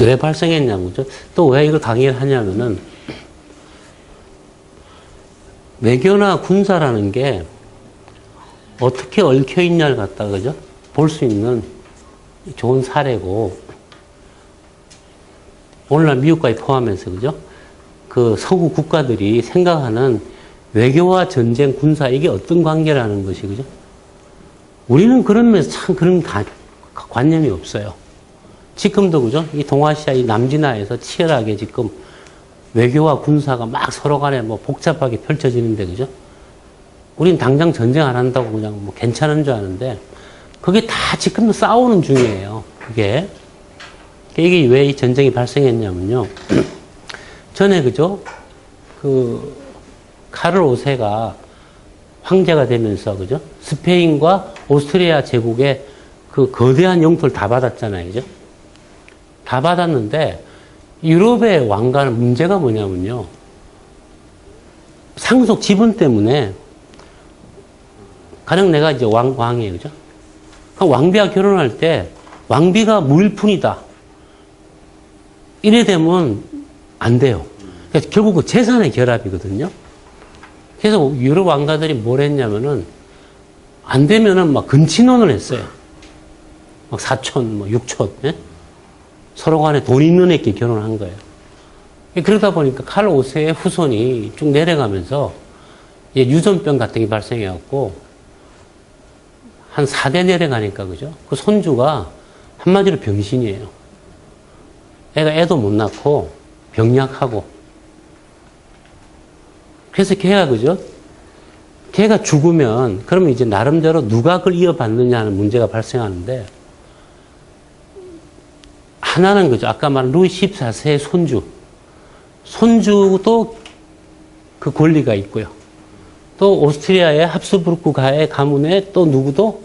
왜 발생했냐고죠. 또 왜 이걸 강의를 하냐면은 외교나 군사라는 게 어떻게 얽혀 있냐를 갖다가 그죠? 볼 수 있는 좋은 사례고, 오늘날 미국까지 포함해서 그죠? 그 서구 국가들이 생각하는 외교와 전쟁, 군사 이게 어떤 관계라는 것이 그죠? 우리는 그런 면에서 참 그런 관념이 없어요. 지금도 그죠? 이 동아시아 이 남진아에서 치열하게 지금 외교와 군사가 막 서로 간에 뭐 복잡하게 펼쳐지는데 그죠? 우린 당장 전쟁 안 한다고 그냥 뭐 괜찮은 줄 아는데 그게 다 지금도 싸우는 중이에요. 그게. 이게 왜 이 전쟁이 발생했냐면요. 전에 그죠? 그 카를 5세가 황제가 되면서 그죠? 스페인과 오스트리아 제국의 그 거대한 영토를 다 받았잖아요. 그죠? 다 받았는데 유럽의 왕가는 문제가 뭐냐면요. 상속 지분 때문에 가령 내가 이제 왕이에요. 그죠? 왕비와 결혼할 때 왕비가 무일푼이다. 이래 되면 안 돼요. 그러니까 결국 그 재산의 결합이거든요. 그래서 유럽 왕가들이 뭘 했냐면은 안 되면은 막 근친혼을 했어요. 막 사촌, 뭐 육촌, 예? 서로 간에 돈 있는 애끼리 결혼한 거예요. 그러다 보니까 칼 5세의 후손이 쭉 내려가면서 유전병 같은 게 발생해갖고 한 4대 내려가니까 그죠? 그 손주가 한마디로 병신이에요. 애가 애도 못 낳고 병약하고. 그래서 걔가 그죠? 걔가 죽으면 그러면 이제 나름대로 누가 그걸 이어받느냐 하는 문제가 발생하는데 하나는 그죠? 아까 말한 루이 14세의 손주도 그 권리가 있고요. 또 오스트리아의 합스부르크 가문에 또 누구도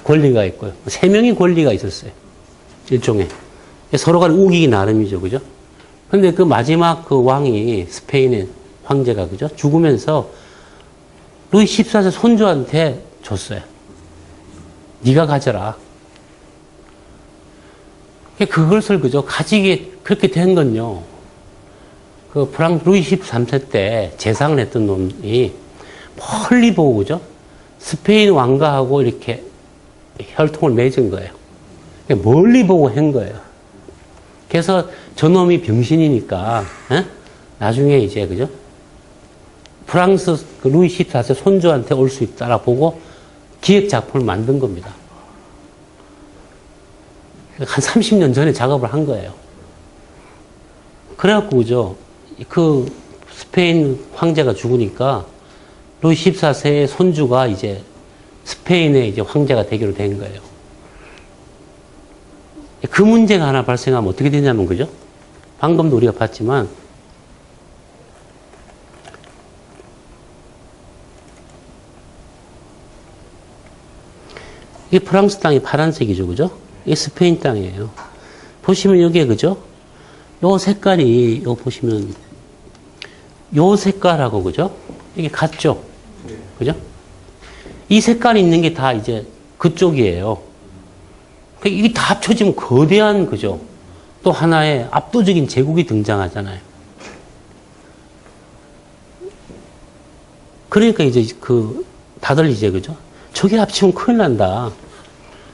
권리가 있고요. 3명이 권리가 있었어요. 일종의. 서로 간에 우기기 나름이죠. 그죠? 근데 그 마지막 그 왕이 스페인의 황제가 그죠? 죽으면서 루이 14세 손주한테 줬어요. 네가 가져라. 그것을 그죠? 가지게 그렇게 된 건요. 그 프랑스 루이 13세 때 재상을 했던 놈이 멀리 보고 그죠? 스페인 왕가하고 이렇게 혈통을 맺은 거예요. 멀리 보고 한 거예요. 그래서 저놈이 병신이니까 나중에 이제 그죠? 프랑스 그 루이 14세 손주한테 올 수 있다라 보고 기획 작품을 만든 겁니다. 한 30년 전에 작업을 한 거예요. 그래갖고 그죠? 그 스페인 황제가 죽으니까 루이 14세의 손주가 이제 스페인의 이제 황제가 되기로 된 거예요. 그 문제가 하나 발생하면 어떻게 되냐면 그죠? 방금도 우리가 봤지만 이 프랑스 땅이 파란색이죠. 그죠? 이게 스페인 땅이에요. 보시면 여기에 그죠? 요 색깔이 요 보시면 요 색깔하고 그죠? 이게 같죠? 그죠? 이 색깔이 있는 게 다 이제 그쪽이에요. 이게 다 합쳐지면 거대한 그죠? 또 하나의 압도적인 제국이 등장하잖아요. 그러니까 이제 다들 이제 그죠? 저게 합치면 큰일 난다.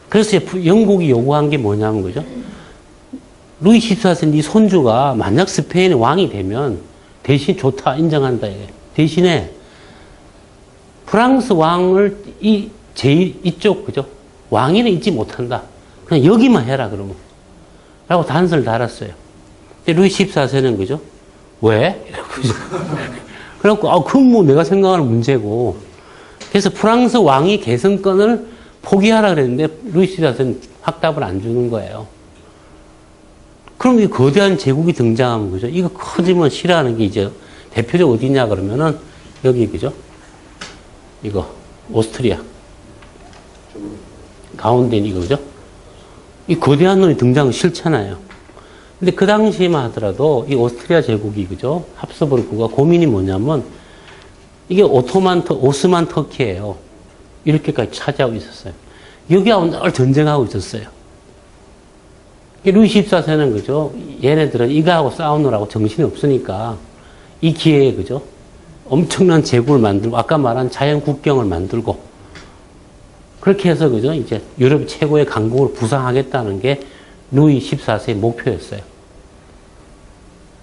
그래서 영국이 요구한 게 뭐냐면 그죠? 루이 14세 네 손주가 만약 스페인의 왕이 되면 대신 좋다 인정한다. 대신에 프랑스 왕을 이쪽 그죠? 왕위는 잊지 못한다. 그냥 여기만 해라 그러면. 라고 단서를 달았어요. 근데 루이 14세는 그죠? 왜? 그죠? 그래갖고 그건 뭐 내가 생각하는 문제고. 그래서 프랑스 왕위 계승권을 포기하라 그랬는데 루이 14세는 확답을 안 주는 거예요. 그럼 이 거대한 제국이 등장하면 그죠? 이거 커지면 싫어하는 게 이제 대표적 어디냐 그러면은 여기 그죠? 이거 오스트리아 가운데 이거 그죠? 이 거대한 놈이 등장은 싫잖아요. 근데 그 당시만 하더라도 이 오스트리아 제국이 그죠? 합스부르크가 고민이 뭐냐면 이게 오스만 터키예요. 이렇게까지 차지하고 있었어요. 여기하고 늘 전쟁하고 있었어요. 루이 14세는 그죠? 얘네들은 이거하고 싸우느라고 정신이 없으니까 이 기회에 그죠? 엄청난 제국을 만들고 아까 말한 자연 국경을 만들고 그렇게 해서 그죠? 이제 유럽 최고의 강국을 부상하겠다는 게 루이 14세의 목표였어요.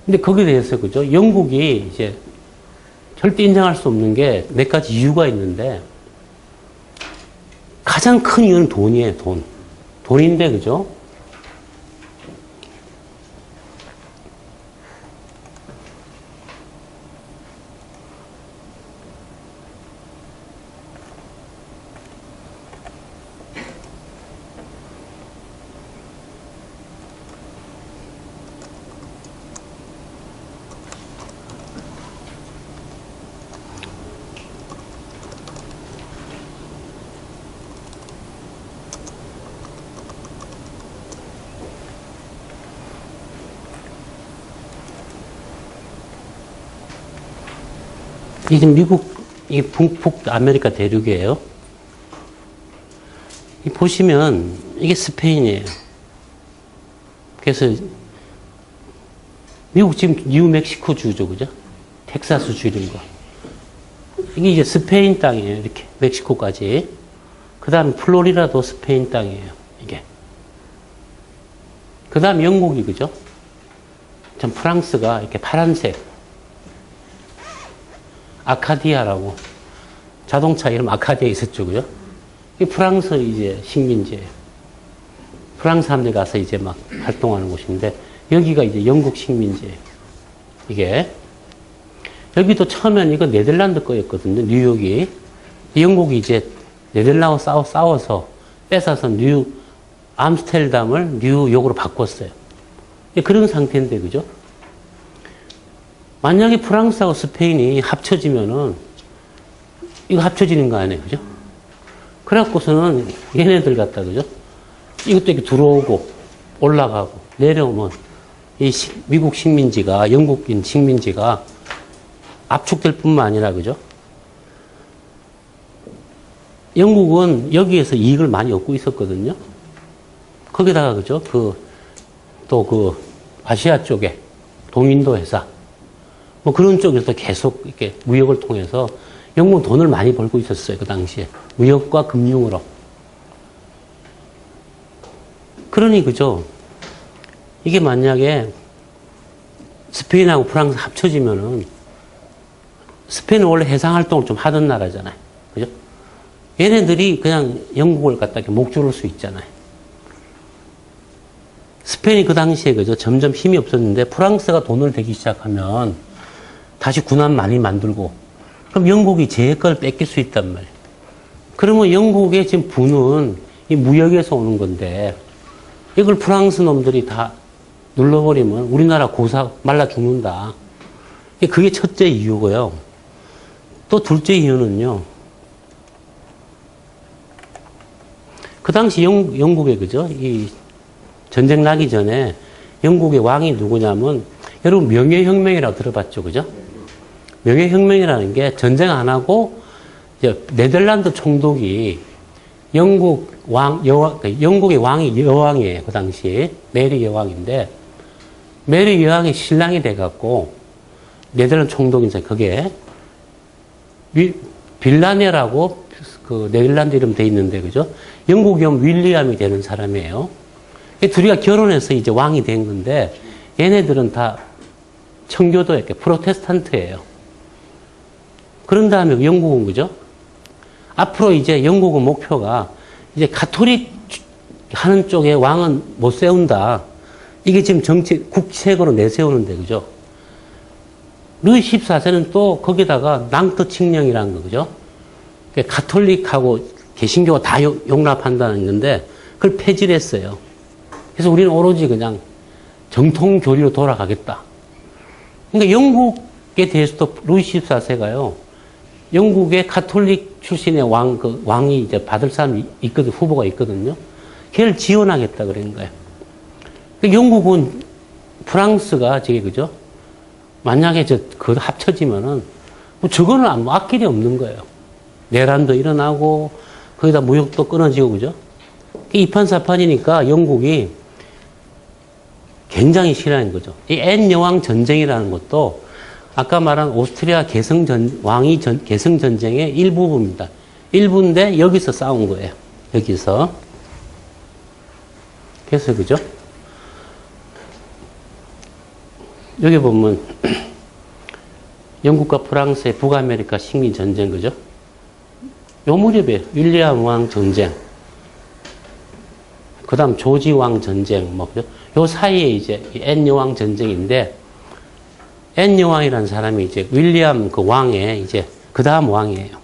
근데 거기에 대해서 그죠? 영국이 이제 절대 인정할 수 없는 게 몇 가지 이유가 있는데 가장 큰 이유는 돈이에요, 돈. 돈인데 그죠? 이게 지금 이 북아메리카 대륙이에요. 보시면 이게 스페인이에요. 그래서 미국 지금 뉴멕시코 주죠, 그죠? 텍사스 주 이런 거. 이게 이제 스페인 땅이에요, 이렇게 멕시코까지. 그 다음 플로리다도 스페인 땅이에요, 이게. 그 다음 영국이 그죠? 전 프랑스가 이렇게 파란색. 아카디아라고 자동차 이름 아카디아 있었죠, 그죠? 이 프랑스 이제 식민지예요. 프랑스 사람들 가서 이제 막 활동하는 곳인데 여기가 이제 영국 식민지예요. 이게 여기도 처음엔 이거 네덜란드 거였거든요, 뉴욕이. 영국이 이제 네덜란드 싸워서 뺏어서 암스테르담을 뉴욕으로 바꿨어요. 그런 상태인데, 그죠? 만약에 프랑스하고 스페인이 합쳐지면은, 이거 합쳐지는 거 아니에요, 그죠? 그래갖고서는 얘네들 같다, 그죠? 이것도 이렇게 들어오고, 올라가고, 내려오면, 미국 식민지가, 영국인 식민지가 압축될 뿐만 아니라, 그죠? 영국은 여기에서 이익을 많이 얻고 있었거든요. 거기다가, 그죠? 아시아 쪽에, 동인도 회사, 뭐 그런 쪽에서 계속 이렇게 무역을 통해서 영국은 돈을 많이 벌고 있었어요, 그 당시에. 무역과 금융으로. 그러니, 그죠? 이게 만약에 스페인하고 프랑스 합쳐지면은 스페인은 원래 해상활동을 좀 하던 나라잖아요. 그죠? 얘네들이 그냥 영국을 갖다 이렇게 목 조를 수 있잖아요. 스페인이 그 당시에 그죠? 점점 힘이 없었는데 프랑스가 돈을 대기 시작하면 다시 군함 많이 만들고 그럼 영국이 제 걸 뺏길 수 있단 말이에요. 그러면 영국의 지금 부는 이 무역에서 오는 건데 이걸 프랑스 놈들이 다 눌러버리면 우리나라 고사 말라 죽는다. 그게 첫째 이유고요. 또 둘째 이유는요. 그 당시 영국에 그죠? 이 전쟁 나기 전에 영국의 왕이 누구냐면 여러분 명예혁명이라고 들어봤죠, 그죠? 명예혁명이라는 게 전쟁 안 하고 이제 네덜란드 총독이 영국의 왕이 여왕이에요, 그 당시 메리 여왕인데 메리 여왕의 신랑이 돼갖고 네덜란드 총독이 이제 그게 빌라네라고 그 네덜란드 이름 돼 있는데 그죠? 영국이 오면 윌리엄이 되는 사람이에요. 둘이가 결혼해서 이제 왕이 된 건데 얘네들은 다 청교도 이렇게 프로테스탄트예요. 그런 다음에 영국은 그죠? 앞으로 이제 영국은 목표가 이제 가톨릭 하는 쪽에 왕은 못 세운다. 이게 지금 국책으로 내세우는데 그죠? 루이 14세는 또 거기다가 낭떠 칙령이라는 거 그죠? 가톨릭하고 개신교가 다 용납한다는 건데 그걸 폐지를 했어요. 그래서 우리는 오로지 그냥 정통 교리로 돌아가겠다. 그러니까 영국에 대해서도 루이 14세가요. 영국의 가톨릭 출신의 왕이 이제 받을 사람이 있거든, 후보가 있거든요. 걔를 지원하겠다 그런 거예요. 그러니까 영국은 프랑스가 저게 그죠? 만약에 그 합쳐지면은 뭐 저거는 아무 앞길이 없는 거예요. 내란도 일어나고 거기다 무역도 끊어지고 그죠? 이판사판이니까 영국이 굉장히 싫어하는 거죠. 이 앤 여왕 전쟁이라는 것도 아까 말한 오스트리아 계승 전쟁의 일부분입니다. 일부인데 여기서 싸운 거예요. 여기서. 그래서 그죠? 여기 보면 영국과 프랑스의 북아메리카 식민 전쟁 그죠? 요 무렵에 윌리엄 왕 전쟁, 그 다음 조지 왕 전쟁, 뭐, 요 사이에 이제 앤 여왕 전쟁인데, 앤 여왕이라는 사람이 이제 윌리엄 그 왕의 이제 그 다음 왕이에요.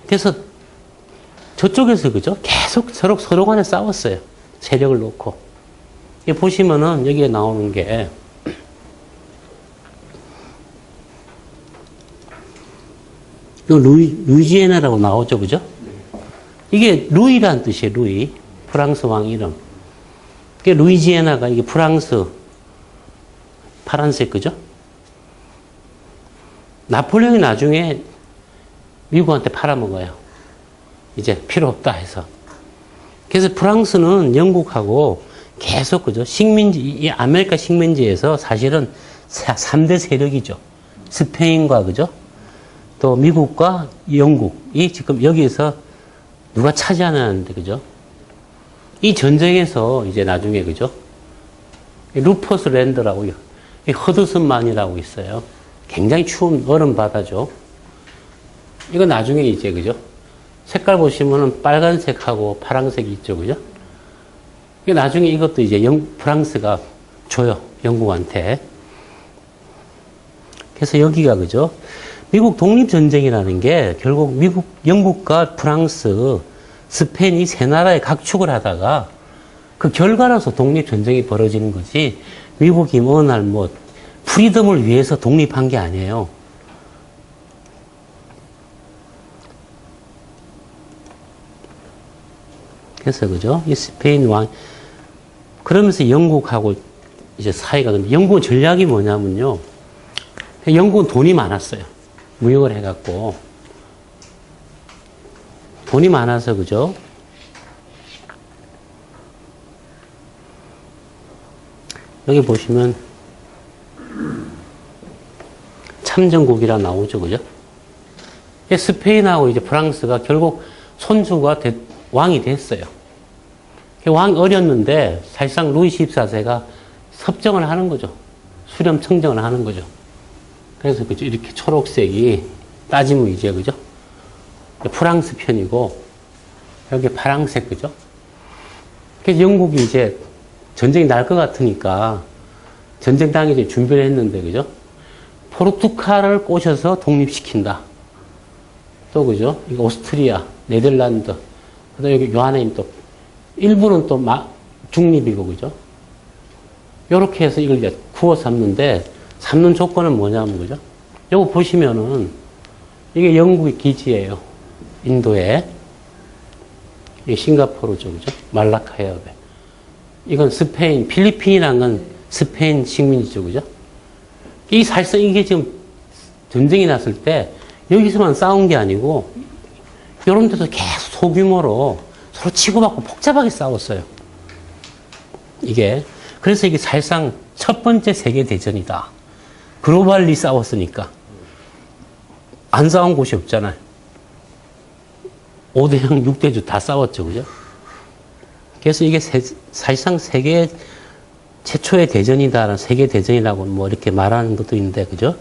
그래서 저쪽에서 그죠? 계속 서로 간에 싸웠어요. 세력을 놓고. 보시면은 여기에 나오는 게, 루이지애나라고 나오죠, 그죠? 이게 루이란 뜻이에요, 루이. 프랑스 왕 이름. 이게 루이지애나가 이게 프랑스, 파란색, 그죠? 나폴레옹이 나중에 미국한테 팔아먹어요. 이제 필요 없다 해서. 그래서 프랑스는 영국하고 계속, 그죠? 이 아메리카 식민지에서 사실은 3대 세력이죠. 스페인과, 그죠? 또 미국과 영국이 지금 여기에서 누가 차지하는데, 그죠? 이 전쟁에서 이제 나중에, 그죠? 루퍼스 랜드라고, 허드슨만이라고 있어요. 굉장히 추운 얼음 바다죠. 이거 나중에 이제, 그죠? 색깔 보시면은 빨간색하고 파란색이 있죠, 그죠? 나중에 이것도 이제 프랑스가 줘요, 영국한테. 그래서 여기가, 그죠? 미국 독립전쟁이라는 게 결국 영국과 프랑스, 스페인이 세 나라에 각축을 하다가 그 결과로서 독립전쟁이 벌어지는 거지, 미국이 어느 날 뭐, 프리덤을 위해서 독립한 게 아니에요. 그래서, 그죠? 이 스페인 왕, 그러면서 영국하고 이제 사이가, 근데 영국은 전략이 뭐냐면요. 영국은 돈이 많았어요. 무역을 해갖고. 돈이 많아서, 그죠? 여기 보시면 참전국이라 나오죠, 그죠? 스페인하고 이제 프랑스가 결국 손주가 왕이 됐어요. 왕이 어렸는데 사실상 루이 14세가 섭정을 하는 거죠. 수렴 청정을 하는 거죠. 그래서 그죠? 이렇게 초록색이 따지면 이제, 그죠? 프랑스 편이고 여기 파란색, 그죠? 그래서 영국이 이제 전쟁이 날 것 같으니까 전쟁 당일에 준비를 했는데, 그죠? 포르투갈을 꼬셔서 독립시킨다. 또, 그죠? 이거 오스트리아, 네덜란드, 그다음 여기 요 안에 또 일부는 또 중립이고, 그죠? 요렇게 해서 이걸 이제 구워 삶는데, 삶는 조건은 뭐냐면, 그죠? 요거 보시면은, 이게 영국의 기지예요. 인도에. 이게 싱가포르죠, 그죠? 말라카 해협에. 이건 스페인, 필리핀이라는 건 스페인 식민지죠, 그죠? 이 사실상 이게 지금 전쟁이 났을 때, 여기서만 싸운 게 아니고, 이런 데서 계속 소규모로 서로 치고받고 복잡하게 싸웠어요. 이게. 그래서 이게 사실상 첫 번째 세계대전이다. 글로벌리 싸웠으니까. 안 싸운 곳이 없잖아요. 5대형 6대주 다 싸웠죠, 그죠? 그래서 이게 사실상 세계 최초의 대전이다, 세계대전이라고 뭐 이렇게 말하는 것도 있는데, 그죠?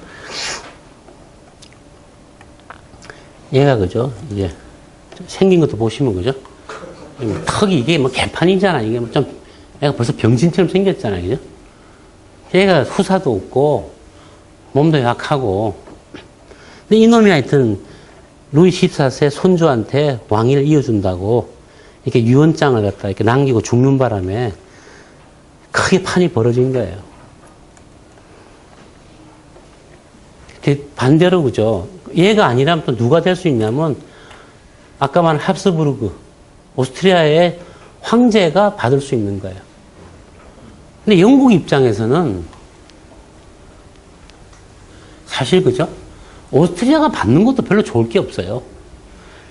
얘가, 그죠? 이제 생긴 것도 보시면, 그죠? 턱이 이게 뭐 개판이잖아. 이게 뭐 좀, 얘가 벌써 병신처럼 생겼잖아요. 그죠? 얘가 후사도 없고, 몸도 약하고. 근데 이놈이 하여튼, 루이 14세 손주한테 왕위를 이어준다고, 이렇게 유언장을 갖다 이렇게 남기고 죽는 바람에 크게 판이 벌어진 거예요. 반대로, 그죠? 얘가 아니라면 또 누가 될 수 있냐면, 아까 말한 합스부르크, 오스트리아의 황제가 받을 수 있는 거예요. 근데 영국 입장에서는 사실, 그죠? 오스트리아가 받는 것도 별로 좋을 게 없어요.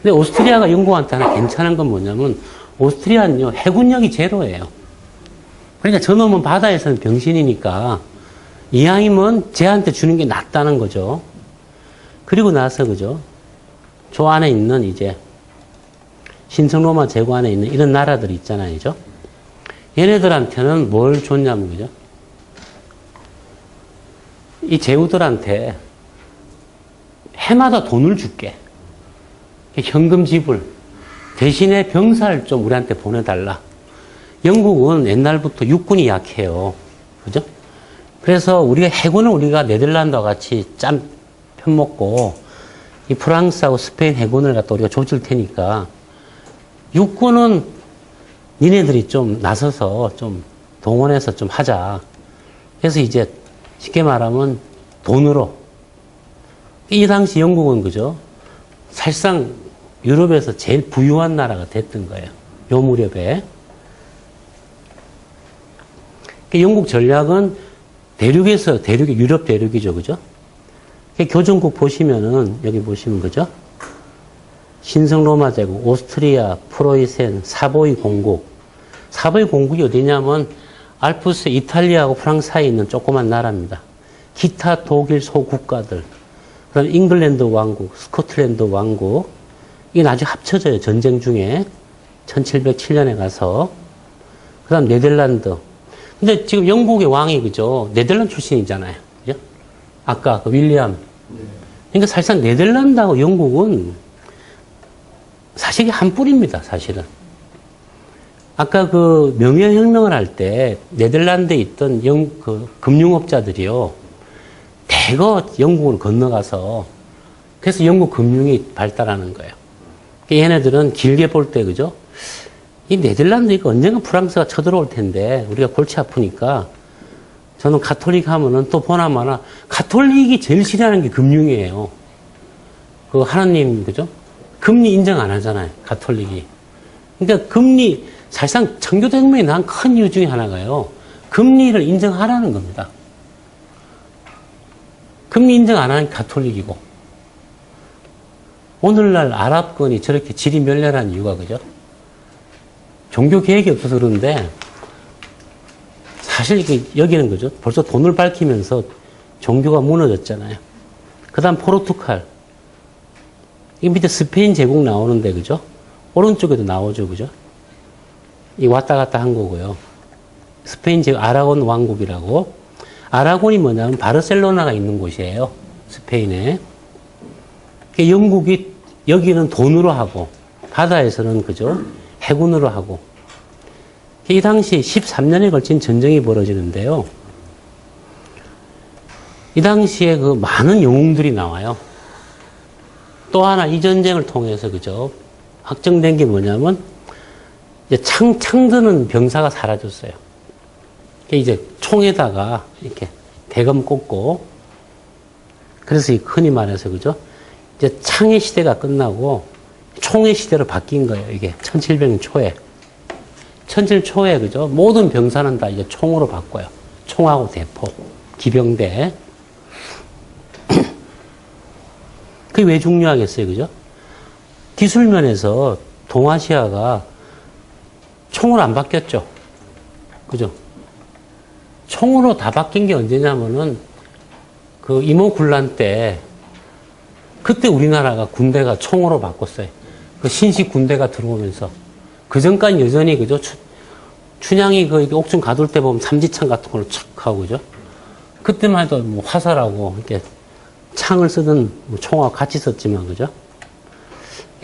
근데 오스트리아가 영국한테 하나 괜찮은 건 뭐냐면, 오스트리아는요, 해군력이 제로예요. 그러니까 저놈은 바다에서는 병신이니까 이왕이면 쟤한테 주는 게 낫다는 거죠. 그리고 나서, 그죠? 저 안에 있는 이제 신성로마 제국 안에 있는 이런 나라들 있잖아요. 그죠? 얘네들한테는 뭘 줬냐면, 그죠? 이 제후들한테 해마다 돈을 줄게. 현금 지불. 대신에 병사를 좀 우리한테 보내달라. 영국은 옛날부터 육군이 약해요. 그죠? 그래서 우리가 해군은 우리가 네덜란드와 같이 짠 편먹고 이 프랑스하고 스페인 해군을 갖다 우리가 조질 테니까 육군은 니네들이 좀 나서서 좀 동원해서 좀 하자. 그래서 이제 쉽게 말하면 돈으로. 이 당시 영국은 그죠? 사실상 유럽에서 제일 부유한 나라가 됐던 거예요. 요 무렵에. 영국 전략은 유럽 대륙이죠. 그죠? 교정국 보시면은, 여기 보시면, 그죠? 신성로마 제국, 오스트리아, 프로이센, 사보이 공국. 사보이 공국이 어디냐면, 알프스 이탈리아하고 프랑스 사이에 있는 조그만 나라입니다. 기타 독일 소국가들. 그 다음에 잉글랜드 왕국, 스코틀랜드 왕국. 이게 나중에 합쳐져요. 전쟁 중에. 1707년에 가서. 그 다음 네덜란드. 근데 지금 영국의 왕이, 그죠? 네덜란드 출신이잖아요. 그죠? 아까 그 윌리엄. 그러니까 사실상 네덜란드하고 영국은 사실 한 뿌리입니다. 사실은. 아까 그 명예혁명을 할 때 네덜란드에 있던 그 금융업자들이요. 대거 영국으로 건너가서 그래서 영국 금융이 발달하는 거예요. 얘네들은 길게 볼 때, 그죠? 이 네덜란드 이거 언젠가 프랑스가 쳐들어올 텐데 우리가 골치 아프니까 저는 가톨릭 하면은 또 보나마나 가톨릭이 제일 싫어하는 게 금융이에요. 그 하나님, 그죠? 금리 인정 안 하잖아요. 가톨릭이. 그러니까 금리, 사실상 청교도혁명이 난 큰 이유 중에 하나가요. 금리를 인정하라는 겁니다. 금리 인정 안 하는 가톨릭이고. 오늘날 아랍권이 저렇게 질이 멸렬한 이유가, 그죠? 종교 개혁이 없어서 그런데, 사실 여기는, 그죠? 벌써 돈을 밝히면서 종교가 무너졌잖아요. 그 다음 포르투갈. 이 밑에 스페인 제국 나오는데, 그죠? 오른쪽에도 나오죠, 그죠? 이 왔다 갔다 한 거고요. 스페인 제국 아라곤 왕국이라고. 아라곤이 뭐냐면 바르셀로나가 있는 곳이에요. 스페인에. 영국이 여기는 돈으로 하고 바다에서는 그죠? 해군으로 하고. 이 당시 13년에 걸친 전쟁이 벌어지는데요. 이 당시에 그 많은 영웅들이 나와요. 또 하나 이 전쟁을 통해서 그죠? 확정된 게 뭐냐면 이제 창 드는 병사가 사라졌어요. 이제 총에다가 이렇게 대검 꽂고 그래서 흔히 말해서 그죠? 이제 창의 시대가 끝나고 총의 시대로 바뀐 거예요. 이게 1700년 초에. 1700년 초에 그죠? 모든 병사는 다 이제 총으로 바꿔요. 총하고 대포, 기병대. 그게 왜 중요하겠어요, 그죠? 기술면에서 동아시아가 총으로 안 바뀌었죠. 그죠? 총으로 다 바뀐 게 언제냐면은 그 이모군란 때 그때 우리나라가 군대가 총으로 바꿨어요. 그 신식 군대가 들어오면서. 그 전까지 여전히, 그죠? 춘향이 그 옥중 가둘 때 보면 삼지창 같은 걸로 촥 하고, 그죠? 그때만 해도 뭐 화살하고, 이렇게 창을 쓰던 뭐 총하고 같이 썼지만, 그죠?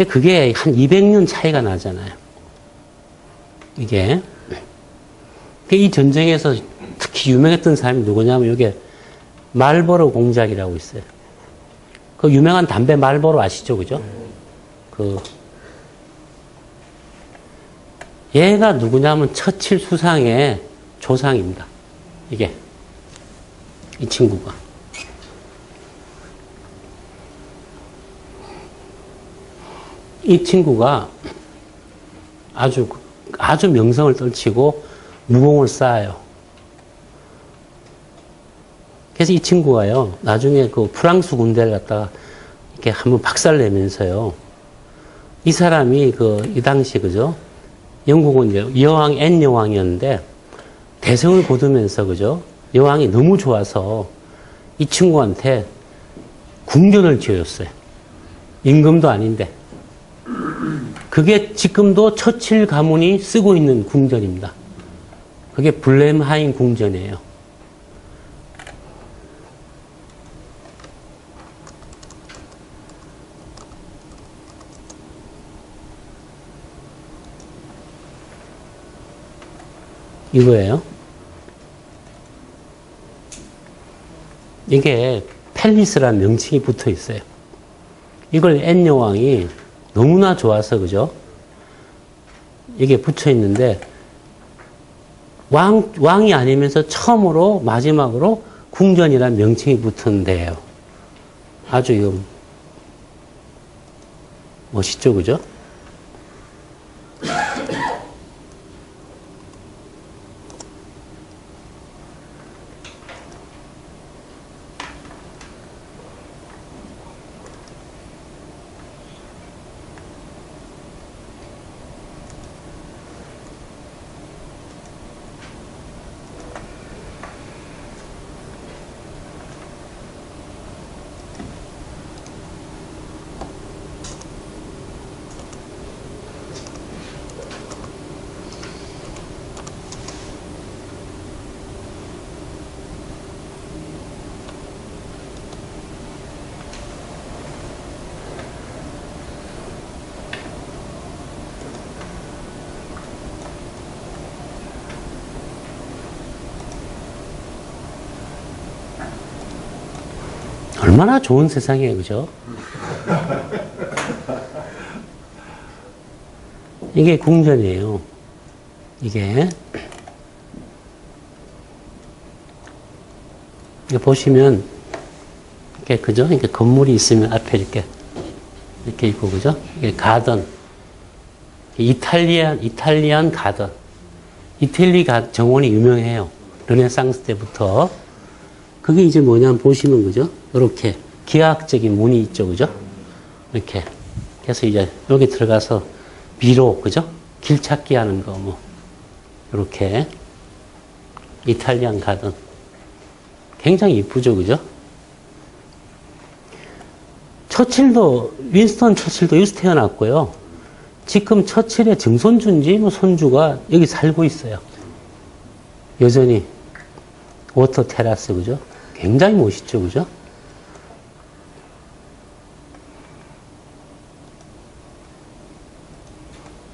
그게 한 200년 차이가 나잖아요. 이게. 이 전쟁에서 특히 유명했던 사람이 누구냐면, 이게 말보로 공작이라고 있어요. 그 유명한 담배 말보로 아시죠? 그죠? 얘가 누구냐면 처칠 수상의 조상입니다. 이게. 이 친구가. 이 친구가 아주 명성을 떨치고 무공을 쌓아요. 그래서 이 친구가요, 나중에 그 프랑스 군대를 갖다가 이렇게 한번 박살내면서요, 이 사람이 이 당시, 그죠? 영국은 이제 앤 여왕이었는데, 대성을 거두면서, 그죠? 여왕이 너무 좋아서 이 친구한테 궁전을 지어줬어요. 임금도 아닌데. 그게 지금도 처칠 가문이 쓰고 있는 궁전입니다. 그게 블렘하임 궁전이에요. 이거예요. 이게 팰리스라는 명칭이 붙어 있어요. 이걸 앤 여왕이 너무나 좋아서, 그죠? 이게 붙여 있는데, 왕이 아니면서 처음으로, 마지막으로 궁전이라는 명칭이 붙은 데예요. 아주 멋있죠, 그죠? 얼마나 좋은 세상이에요, 그죠? 이게 궁전이에요. 이게 보시면 이렇게, 그죠? 이렇게 건물이 있으면 앞에 이렇게 있고, 그죠? 이게 가든, 이탈리안 가든. 이탈리 정원이 유명해요. 르네상스 때부터. 그게 이제 뭐냐면 보시면, 그죠? 이렇게 기하학적인 문이 있죠, 그죠? 이렇게. 그래서 이제 여기 들어가서 비로, 그죠? 길 찾기 하는 거, 뭐. 이렇게. 이탈리안 가든. 굉장히 이쁘죠, 그죠? 윈스턴 처칠도 여기서 태어났고요. 지금 처칠의 증손주인지 뭐 손주가 여기 살고 있어요. 여전히. 워터 테라스, 그죠? 굉장히 멋있죠, 그죠?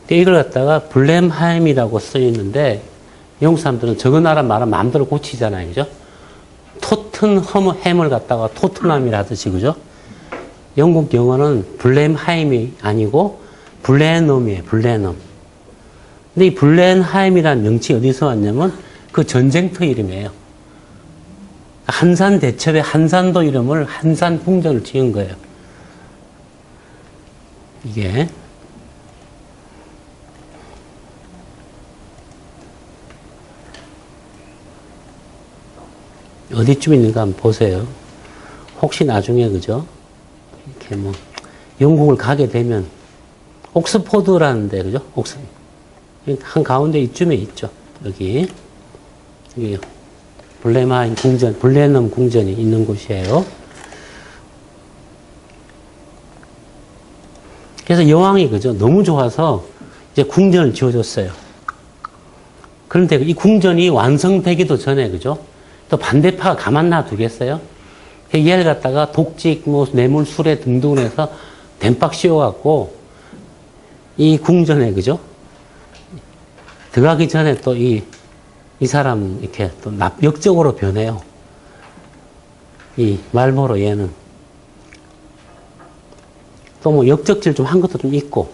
이걸 갖다가 블렘하임이라고 써 있는데, 영국 사람들은 저거 나라 말은 마음대로 고치잖아요, 그죠? 토튼햄을 갖다가 토트넘이라 하듯이, 그죠? 영국 영어는 블렘하임이 아니고 블레넘이에요, 블레넘. 근데 이 블렘하임이라는 명칭이 어디서 왔냐면 그 전쟁터 이름이에요. 한산 대첩의 한산도 이름을 한산 궁전을 지은 거예요. 이게. 어디쯤 있는가 한번 보세요. 혹시 나중에, 그죠? 이렇게 뭐, 영국을 가게 되면, 옥스포드라는데, 그죠? 한 가운데 이쯤에 있죠. 여기. 블레마인 궁전, 블레넘 궁전이 있는 곳이에요. 그래서 여왕이, 그죠? 너무 좋아서 이제 궁전을 지어줬어요. 그런데 이 궁전이 완성되기도 전에, 그죠? 또 반대파가 가만 놔두겠어요? 얘를 갖다가 독직, 뭐, 뇌물, 수레 등등을 해서 댐박 씌워갖고, 이 궁전에, 그죠? 들어가기 전에 또 이 사람, 이렇게 또 역적으로 변해요. 이 말보로 얘는. 또 뭐 역적질 좀 한 것도 좀 있고.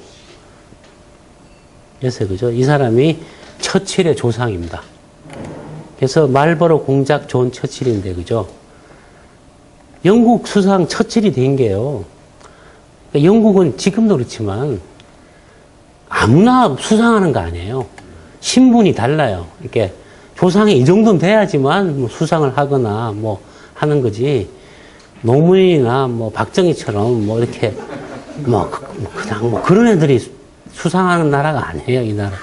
그래서, 그죠? 이 사람이 처칠의 조상입니다. 그래서 말버로 공작 존 처칠인데, 그죠? 영국 수상 처칠이 된 게요. 그러니까 영국은 지금도 그렇지만 아무나 수상하는 거 아니에요. 신분이 달라요. 이렇게 조상이 이 정도는 돼야지만 뭐 수상을 하거나 뭐 하는 거지. 노무현이나 뭐 박정희처럼 뭐 이렇게 뭐 그냥 뭐 그런 애들이 수상하는 나라가 아니에요, 이 나라.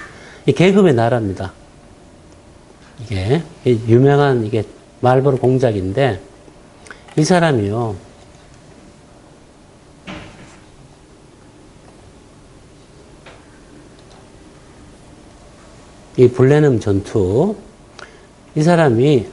이 계급의 나라입니다. 이게 유명한 이게 말버로 공작인데 이 사람이요. 이 블레넘 전투 이 사람이